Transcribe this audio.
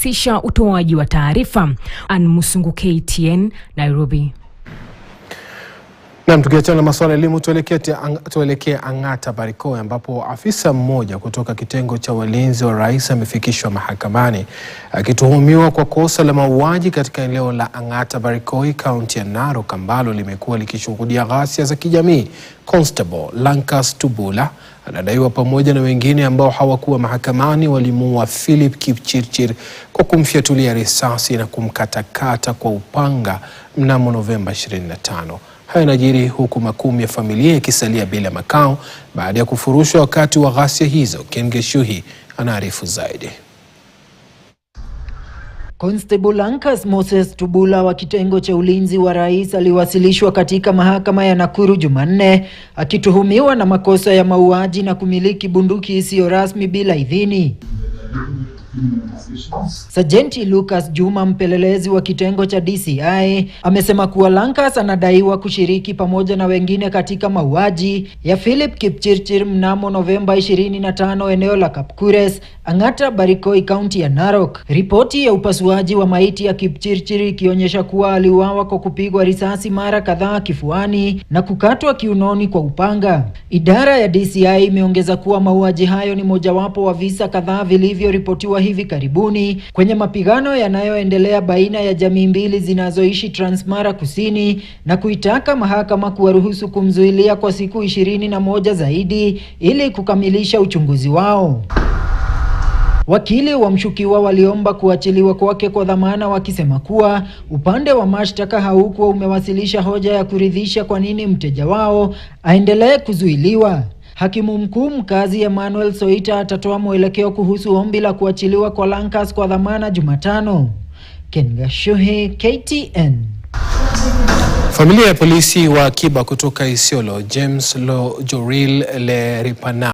kurahisisha utoaji wa taarifa. Ann Musungu, KTN, Nairobi. Na tukiachana na masuala ya elimu, tuelekee Ang'ata Barikoi ambapo afisa mmoja kutoka kitengo cha walinzi wa rais amefikishwa mahakamani akituhumiwa kwa kosa la mauaji katika eneo la Ang'ata Barikoi, kaunti ya Narok, ambalo limekuwa likishuhudia ghasia za kijamii. Constable Lankas Tubula anadaiwa pamoja na wengine ambao hawakuwa mahakamani walimuua Philip Kipchirchir kwa kumfyatulia risasi na kumkatakata kwa upanga mnamo Novemba 25. Haya yanajiri huku makumi ya familia ikisalia bila makao baada ya kufurushwa wakati wa ghasia hizo. Ken Geshuhi anaarifu zaidi. Constable Lankas Moses Tubula wa kitengo cha ulinzi wa rais aliwasilishwa katika mahakama ya Nakuru Jumanne akituhumiwa na makosa ya mauaji na kumiliki bunduki isiyo rasmi bila idhini. Sajenti Lucas Juma, mpelelezi wa kitengo cha DCI, amesema kuwa Lankas anadaiwa kushiriki pamoja na wengine katika mauaji ya Philip Kipchirchir mnamo Novemba 25 eneo la Kapkures, Ang'ata Barikoi, kaunti ya Narok. Ripoti ya upasuaji wa maiti ya Kipchirchir ikionyesha kuwa aliuawa kwa kupigwa risasi mara kadhaa kifuani na kukatwa kiunoni kwa upanga. Idara ya DCI imeongeza kuwa mauaji hayo ni mojawapo wa visa kadhaa vilivyoripotiwa hivi karibuni kwenye mapigano yanayoendelea baina ya jamii mbili zinazoishi Transmara Kusini, na kuitaka mahakama kuwaruhusu kumzuilia kwa siku 21 zaidi ili kukamilisha uchunguzi wao. Wakili wa mshukiwa waliomba kuachiliwa kwake kwa dhamana, wakisema kuwa upande wa mashtaka haukuwa umewasilisha hoja ya kuridhisha kwa nini mteja wao aendelee kuzuiliwa. Hakimu mkuu mkazi Emmanuel Soita atatoa mwelekeo kuhusu ombi la kuachiliwa kwa Lankas kwa dhamana Jumatano. Ken Geshuhi, KTN. Familia ya polisi wa akiba kutoka Isiolo, James Lo Joril Le Ripana